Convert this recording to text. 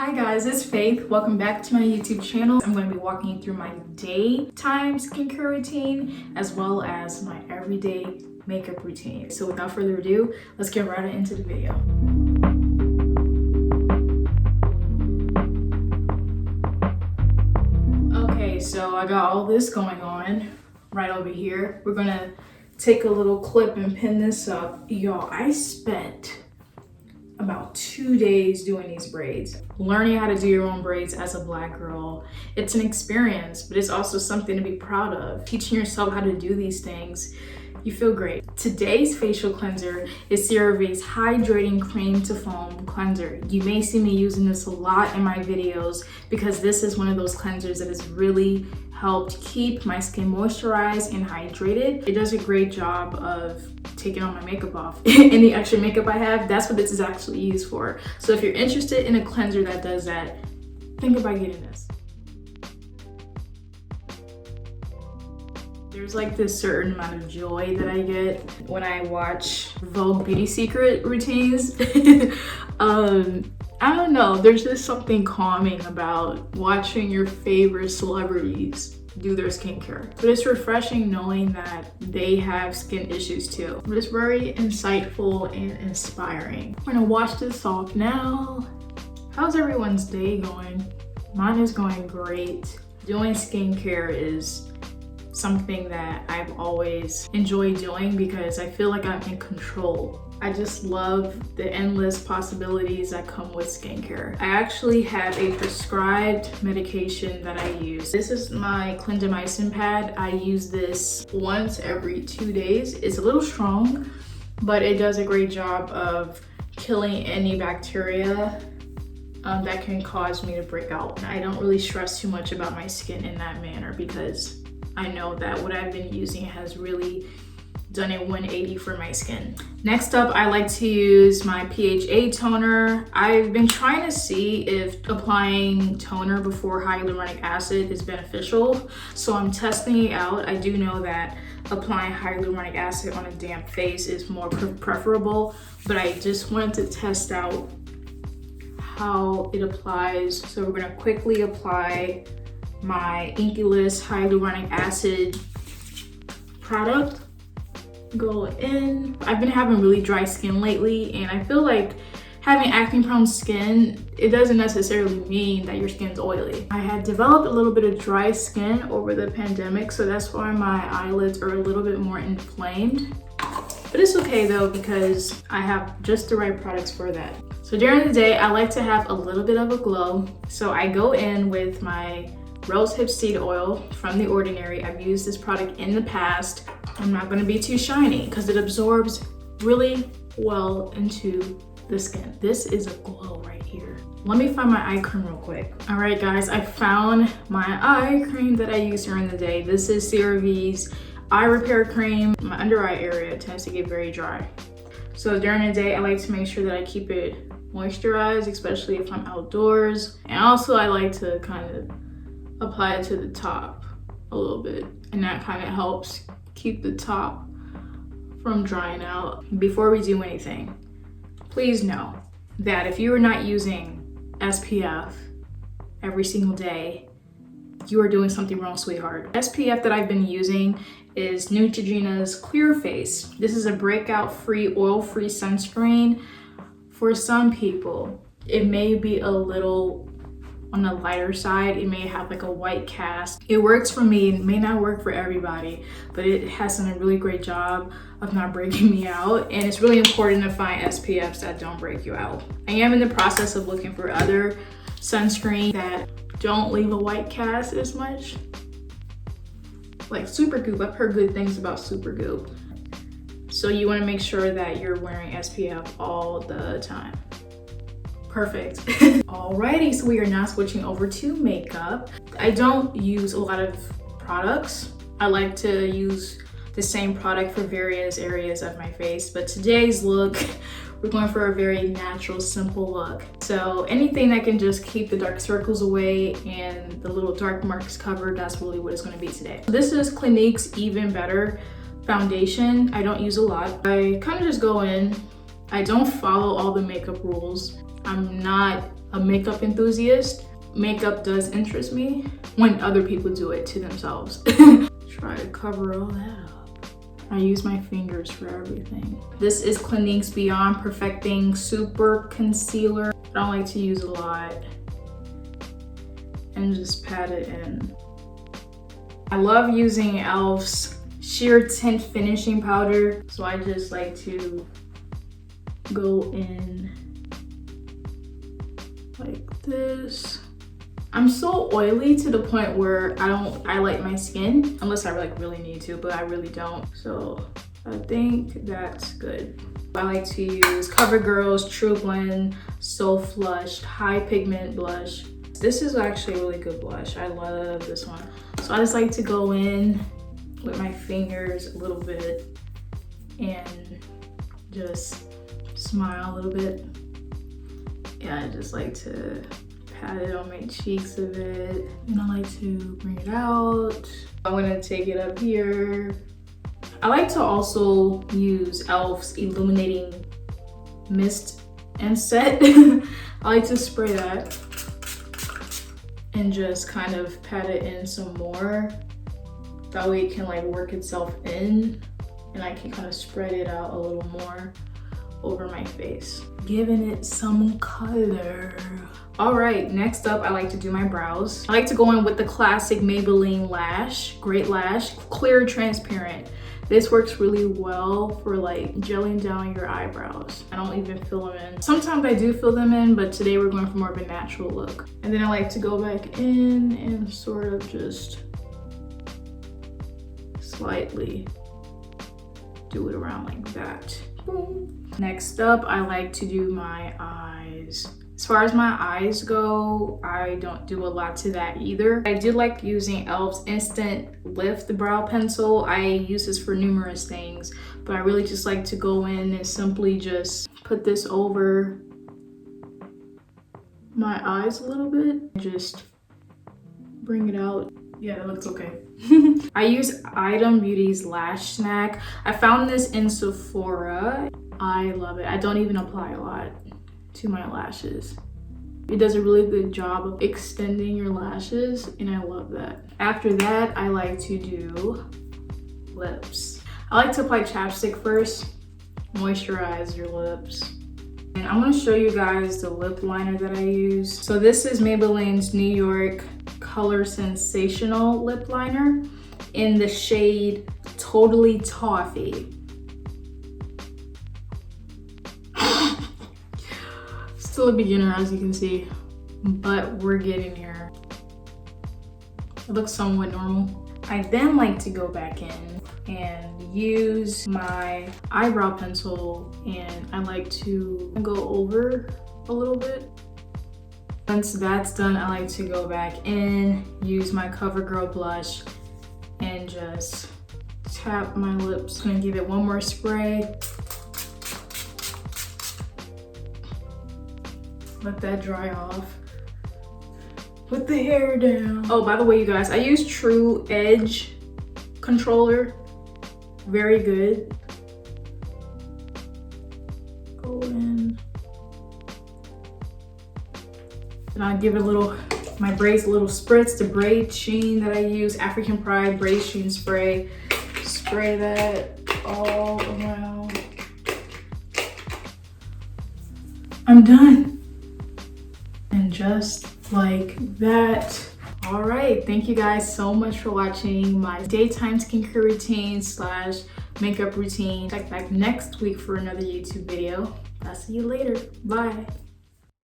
Hi guys, it's Faith. Welcome back to my YouTube channel. I'm going to be walking you through my daytime skincare routine as well as my everyday makeup routine. So without further ado, let's get right into the video. Okay, so I got all this going on right over here. We're gonna take a little clip and pin this up. Y'all, I spent about 2 days doing these braids. Learning how to do your own braids as a Black girl, it's an experience, but it's also something to be proud of. Teaching yourself how to do these things, you feel great. Today's facial cleanser is CeraVe's Hydrating Cream to Foam Cleanser. You may see me using this a lot in my videos because this is one of those cleansers that has really helped keep my skin moisturized and hydrated. It does a great job of taking all my makeup off. Any extra makeup I have, that's what this is actually used for. So if you're interested in a cleanser that does that, think about getting this. There's like this certain amount of joy that I get when I watch Vogue Beauty Secret routines. I don't know, there's just something calming about watching your favorite celebrities do their skincare. But it's refreshing knowing that they have skin issues too. But it's very insightful and inspiring. We're gonna wash this off now. How's everyone's day going? Mine is going great. Doing skincare is something that I've always enjoyed doing because I feel like I'm in control. I just love the endless possibilities that come with skincare. I actually have a prescribed medication that I use. This is my Clindamycin pad. I use this once every 2 days. It's a little strong, but it does a great job of killing any bacteria that can cause me to break out. I don't really stress too much about my skin in that manner because I know that what I've been using has really done a 180 for my skin. Next up, I like to use my PHA toner. I've been trying to see if applying toner before hyaluronic acid is beneficial, so I'm testing it out. I do know that applying hyaluronic acid on a damp face is more preferable, but I just wanted to test out how it applies. So we're gonna quickly apply my INKEY hyaluronic acid product. Go in. I've been having really dry skin lately, and I feel like having acne prone skin, it doesn't necessarily mean that your skin's oily. I had developed a little bit of dry skin over the pandemic, so that's why my eyelids are a little bit more inflamed. But it's okay though, because I have just the right products for that. So during the day, I like to have a little bit of a glow. So I go in with my Rosehip seed oil from The Ordinary. I've used this product in the past. I'm not gonna be too shiny because it absorbs really well into the skin. This is a glow right here. Let me find my eye cream real quick. All right guys, I found my eye cream that I use during the day. This is CeraVe's eye repair cream. My under eye area tends to get very dry. So during the day, I like to make sure that I keep it moisturized, especially if I'm outdoors. And also I like to kind of apply it to the top a little bit, and that kind of helps keep the top from drying out. Before we do anything, please know that if you are not using SPF every single day, you are doing something wrong, sweetheart. SPF that I've been using is Neutrogena's Clear Face. This is a breakout free, oil-free sunscreen. For some people, it may be a little on the lighter side. It may have like a white cast. It works for me, it may not work for everybody, but it has done a really great job of not breaking me out. And it's really important to find SPFs that don't break you out. I am in the process of looking for other sunscreen that don't leave a white cast as much. Like Supergoop, I've heard good things about Supergoop. So you wanna make sure that you're wearing SPF all the time. Perfect. Alrighty, so we are now switching over to makeup. I don't use a lot of products. I like to use the same product for various areas of my face, but today's look, we're going for a very natural, simple look. So anything that can just keep the dark circles away and the little dark marks covered, that's really what it's gonna be today. This is Clinique's Even Better foundation. I don't use a lot. I kind of just go in. I don't follow all the makeup rules. I'm not a makeup enthusiast, makeup does interest me when other people do it to themselves. Try to cover all that up. I use my fingers for everything. This is Clinique's Beyond Perfecting Super Concealer. I don't like to use a lot. And just pat it in. I love using e.l.f.'s Sheer Tint Finishing Powder. So I just like to go in like this. I'm so oily to the point where I don't highlight my skin unless I like really need to, but I really don't. So I think that's good. I like to use CoverGirl's TruBlend So Flushed High Pigment Blush. This is actually a really good blush. I love this one. So I just like to go in with my fingers a little bit and just smile a little bit. Yeah, I just like to pat it on my cheeks a bit. And I like to bring it out. I'm gonna take it up here. I like to also use e.l.f.'s Illuminating Mist and Set. I like to spray that and just kind of pat it in some more. That way it can like work itself in and I can kind of spread it out a little more over my face, giving it some color. All right, next up, I like to do my brows. I like to go in with the classic Maybelline Lash, Great Lash, clear transparent. This works really well for like gelling down your eyebrows. I don't even fill them in. Sometimes I do fill them in, but today we're going for more of a natural look. And then I like to go back in and sort of just slightly do it around like that. Boom. Next up, I like to do my eyes. As far as my eyes go, I don't do a lot to that either. I do like using e.l.f.'s Instant Lift Brow Pencil. I use this for numerous things, but I really just like to go in and simply just put this over my eyes a little bit. Just bring it out. Yeah, it looks okay. I use Item Beauty's Lash Snack. I found this in Sephora. I love it. I don't even apply a lot to my lashes. It does a really good job of extending your lashes and I love that. After that, I like to do lips. I like to apply chapstick first, moisturize your lips. And I'm gonna show you guys the lip liner that I use. So this is Maybelline's New York Color Sensational lip liner in the shade Totally Toffee. Still a beginner, as you can see, but we're getting here. It looks somewhat normal. I then like to go back in and use my eyebrow pencil and I like to go over a little bit. Once that's done, I like to go back in, use my CoverGirl blush and just tap my lips. I'm gonna give it one more spray. Let that dry off. Put the hair down. Oh, by the way, you guys, I use TruEdge controller. Very good. Go in. And I give it a little, my braids a little spritz, the Braid Sheen that I use, African Pride Braid Sheen spray. Spray that all around. I'm done. And just like that. All right, thank you guys so much for watching my daytime skincare routine / makeup routine. Check back next week for another YouTube video. I'll see you later. Bye.